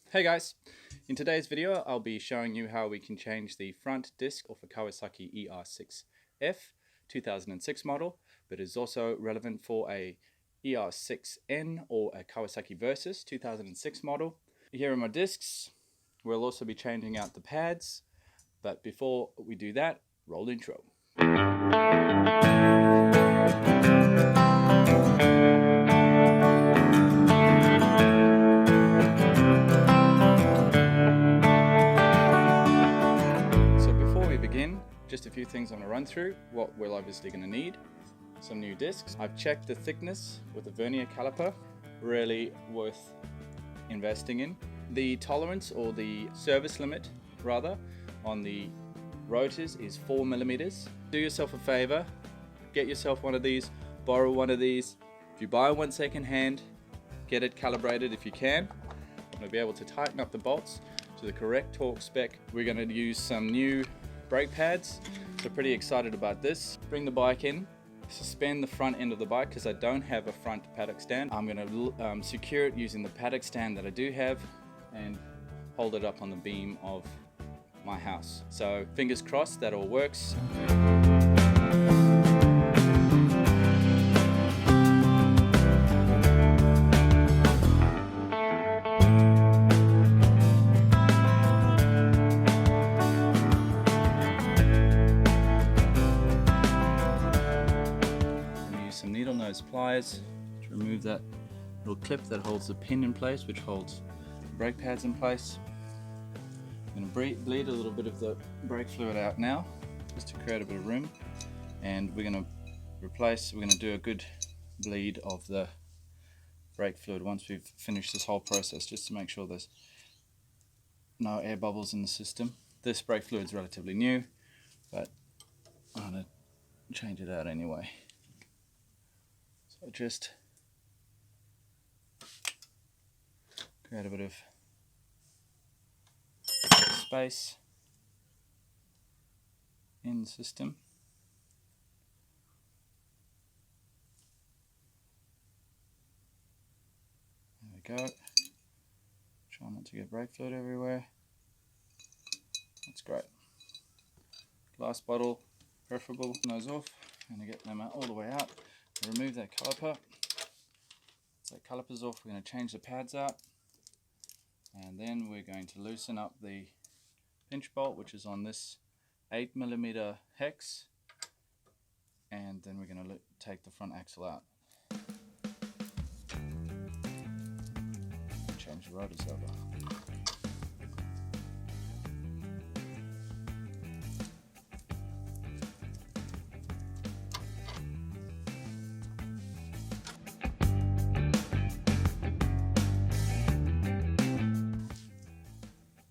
Hey guys, in today's video I'll be showing you how we can change the front disc of a Kawasaki er6f 2006 model, but is also relevant for a er6n or a Kawasaki Versys 2006 model. Here are my discs. We'll also be changing out the pads, but before we do that, roll intro. Just a few things I'm going to run through. What we're obviously going to need: some new discs. I've checked the thickness with a vernier caliper, really worth investing in. The tolerance, or the service limit rather, on the Rotors is 4mm. Do yourself a favor, get yourself one of these, borrow one of these. If you buy one second hand, get it calibrated if you can. I'm going to be able to tighten up the bolts to the correct torque spec. We're going to use some new brake pads, so pretty excited about this. Bring the bike in, suspend the front end of the bike because I don't have a front Paddock stand. I'm going to secure it using the Paddock stand that I do have and hold it up on the beam of my house. So fingers crossed that all works. Pliers to remove that little clip that holds the pin in place, which holds the brake pads in place. I'm going to bleed a little bit of the brake fluid out now, just to create a bit of room, and we're going to do a good bleed of the brake fluid once we've finished this whole process, just to make sure there's no air bubbles in the system. This brake fluid is relatively new, but I'm going to change it out anyway. So just create a bit of space in the system. There we go. Try not to get brake fluid everywhere. That's great. Glass bottle, preferable. Nose off. I'm going to get them out all the way out. Remove that caliper. So that caliper's off. We're going to change the pads out, and then we're going to loosen up the pinch bolt, which is on this 8mm hex, and then we're going to take the front axle out. Change the rotors over.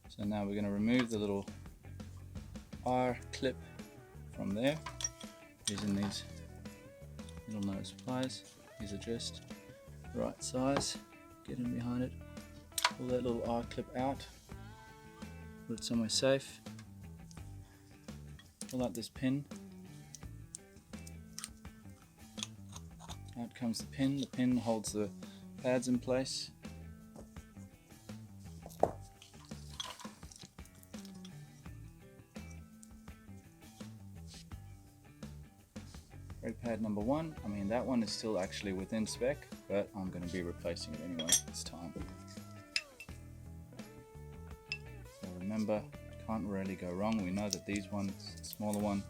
So now we're going to remove the little R clip from there using these little nose pliers. These are just the right size. Get in behind it, pull that little R clip out, put it somewhere safe, pull out this pin. Out comes the pin. The pin holds the pads in place. Brake pad number 1, that one is still actually within spec, but I'm going to be replacing it anyway this time. So remember, can't really go wrong. We know that these ones, the smaller one,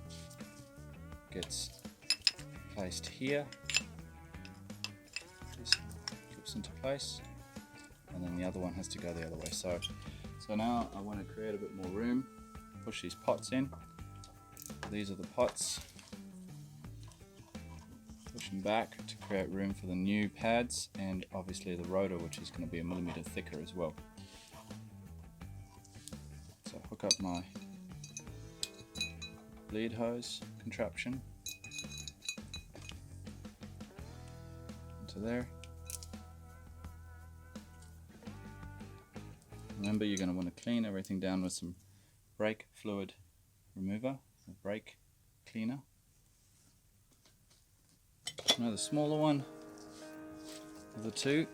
gets placed here, just clips into place, and then the other one has to go the other way. So now I want to create a bit more room, push these pots in. These are the pots. Pushing back to create room for the new pads, and obviously the rotor, which is going to be 1mm thicker as well. So hook up my bleed hose contraption into there. Remember, you're going to want to clean everything down with some brake fluid remover, or brake cleaner. Now the smaller one of the two.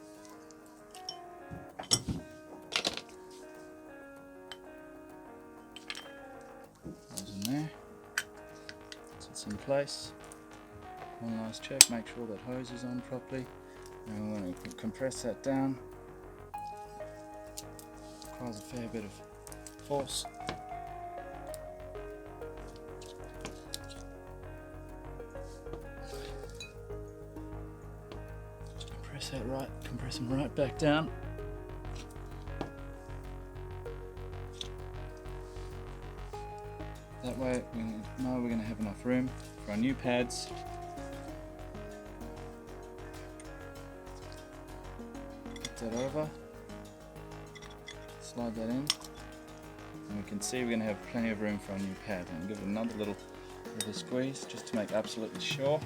that's in place. One last check, make sure that hose is on properly. And we want to compress that down. Requires a fair bit of force. Compress them right back down. That way we know we're going to have enough room for our new pads. Put that over, slide that in, and we can see we're going to have plenty of room for our new pad. And give it another little squeeze just to make absolutely sure.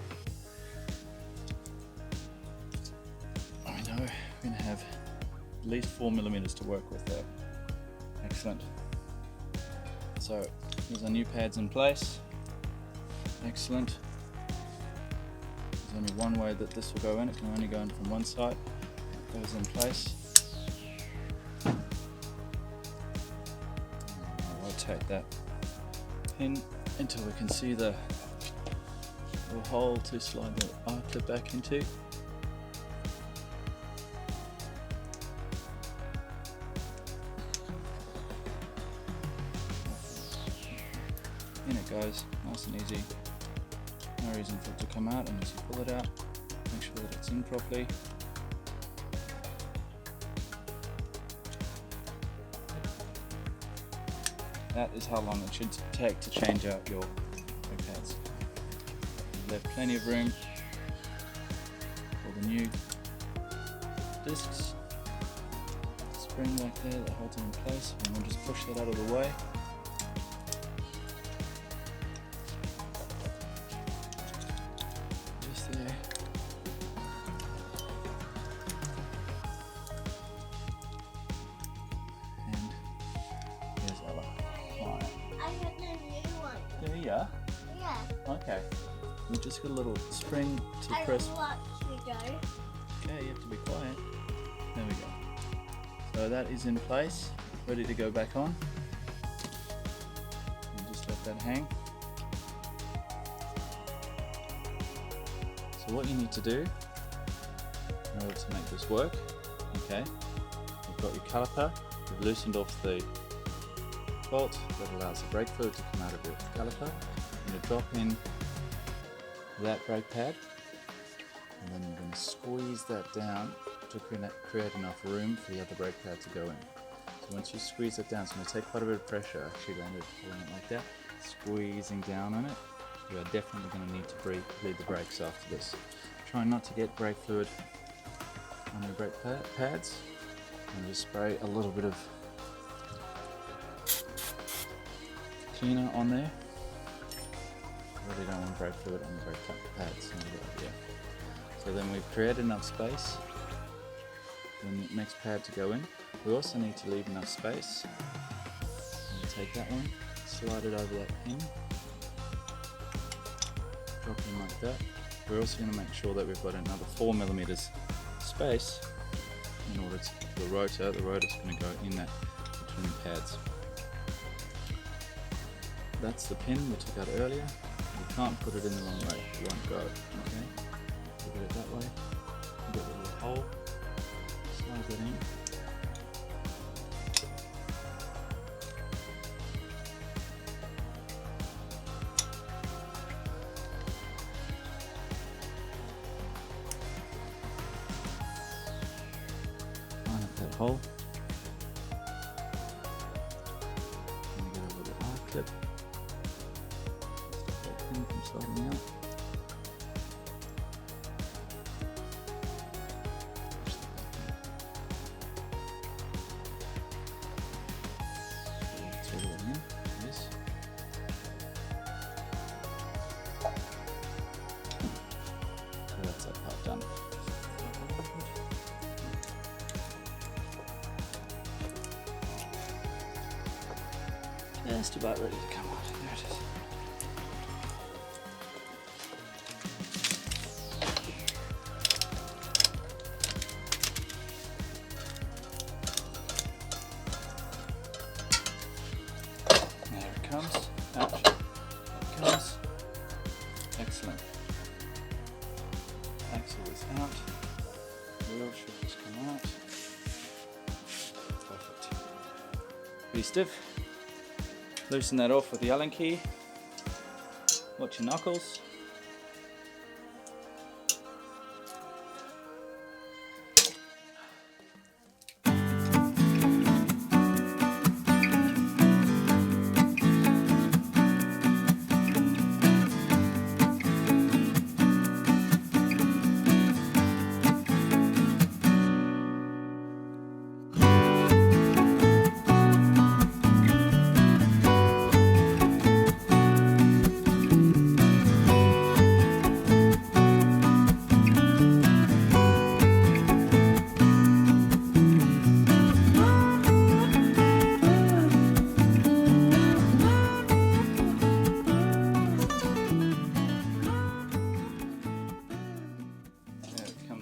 We're going to have at least 4mm to work with there. Excellent. So here's our new pads in place. Excellent. There's only one way that this will go in. It can only go in from one side. It goes in place. I'll rotate that pin until we can see the little hole to slide the R-clip back into. In it goes, nice and easy. No reason for it to come out, and as you pull it out, make sure that it's in properly. That is how long it should take to change out your brake pads. You have plenty of room for the new discs. Spring back there that holds them in place, and we'll just push that out of the way. Yeah. Okay. We just got a little spring to press. Okay, you have to be quiet. There we go. So that is in place, ready to go back on. And just let that hang. So what you need to do in order to make this work, okay, you've got your caliper, you've loosened off the bolt that allows the brake fluid to come out of your caliper. You're going to drop in that brake pad, and then you're going to squeeze that down to create enough room for the other brake pad to go in. So once you squeeze it down, it's going to take quite a bit of pressure actually pulling it like that, squeezing down on it. You are definitely going to need to bleed the brakes after this. Try not to get brake fluid on your brake pads, and just spray a little bit of cleaner on there. I really don't want brake fluid on the brake pads, not a good idea. So then we've created enough space for the next pad to go in. We also need to leave enough space. Take that one, slide it over that pin, drop in like that. We're also going to make sure that we've got another 4mm space in order to the rotor. The rotor's going to go in that between the pads. That's the pin we took out earlier. You can't put it in the wrong way, it won't go. Okay, look at it that way. Get a little hole, slide that in. Line up that hole. And get a little R-clip. From sliding out. Yes. So that's that part done. Just about ready to come out. There it is. There it comes. Ouch. There it comes. stiff. Loosen that off with the Allen key. Watch your knuckles.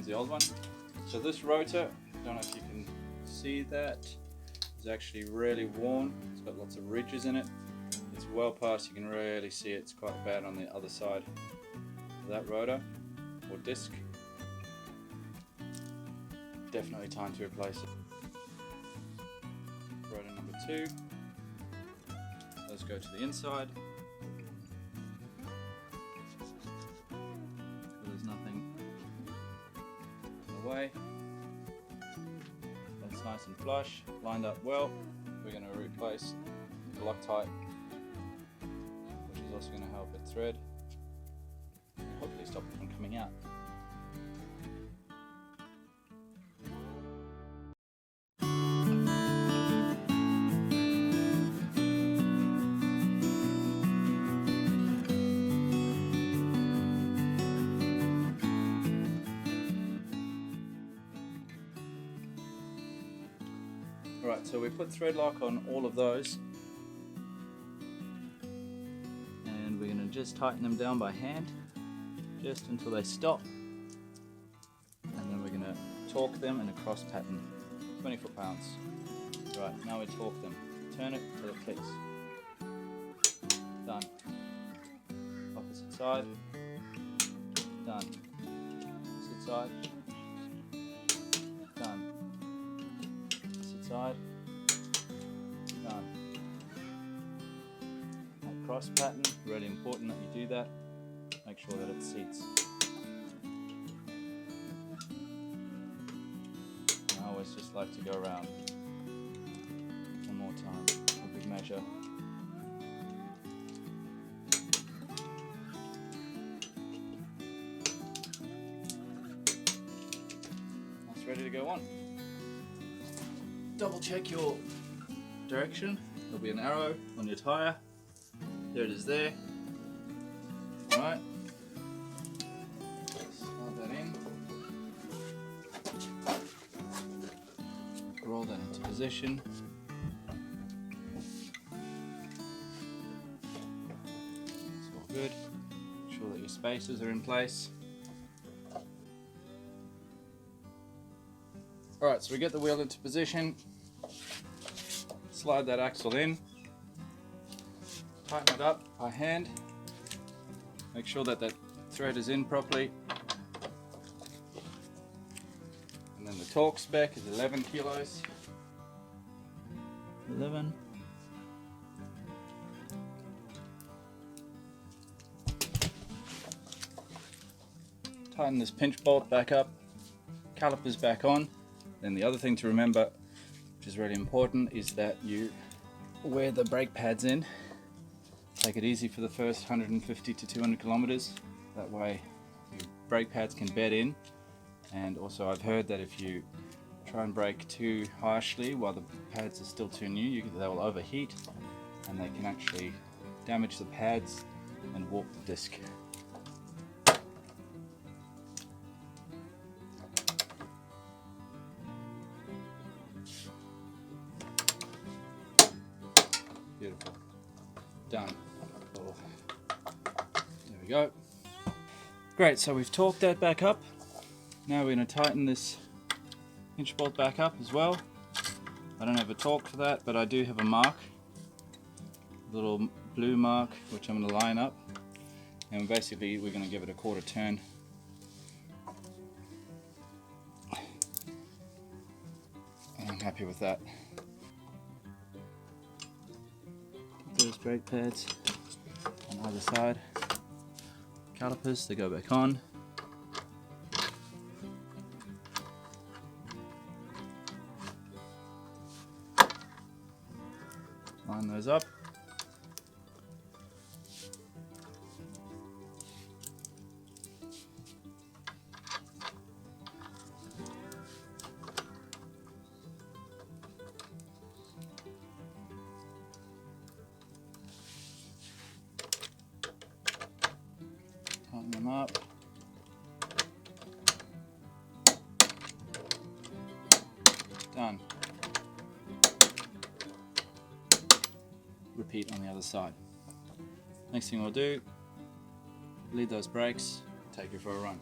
The old one. So this rotor, I don't know if you can see that, is actually really worn. It's got lots of ridges in it. It's well past, you can really see it. It's quite bad on the other side of that rotor or disc. Definitely time to replace it. Rotor number 2. Let's go to the inside. There's nothing way. That's nice and flush, lined up well. We're going to replace the LocTite, which is also going to help it thread and hopefully stop it from coming out. Alright, so we put thread lock on all of those, and we're going to just tighten them down by hand just until they stop, and then we're going to torque them in a cross pattern, 20 foot-pounds. Right, now we torque them. Turn it till it clicks. Done. Opposite side. Done. Opposite side. Done. Side. Done. That cross pattern, really important that you do that. Make sure that it seats. I always just like to go around one more time, a big measure. That's ready to go on. Double check your direction. There'll be an arrow on your tyre. There it is there. Alright. Slide that in. Roll that into position. It's all good. Make sure that your spacers are in place. Alright, so we get the wheel into position, slide that axle in, tighten it up by hand, make sure that that thread is in properly, and then the torque spec is 11 kilos. 11. Tighten this pinch bolt back up, calipers back on. Then the other thing to remember, which is really important, is that you wear the brake pads in. Take it easy for the first 150 to 200 kilometers. That way your brake pads can bed in. And also I've heard that if you try and brake too harshly while the pads are still too new, they will overheat and they can actually damage the pads and warp the disc. Beautiful. Done. Oh. There we go. Great, so we've torqued that back up. Now we're going to tighten this hinge bolt back up as well. I don't have a torque for that, but I do have a mark. A little blue mark, which I'm going to line up. And basically we're going to give it a quarter turn. And I'm happy with that. those brake pads on the other side. Calipers, they go back on. Line those up. Tighten them up. Done. Repeat on the other side. Next thing we'll do, lead those brakes, take you for a run.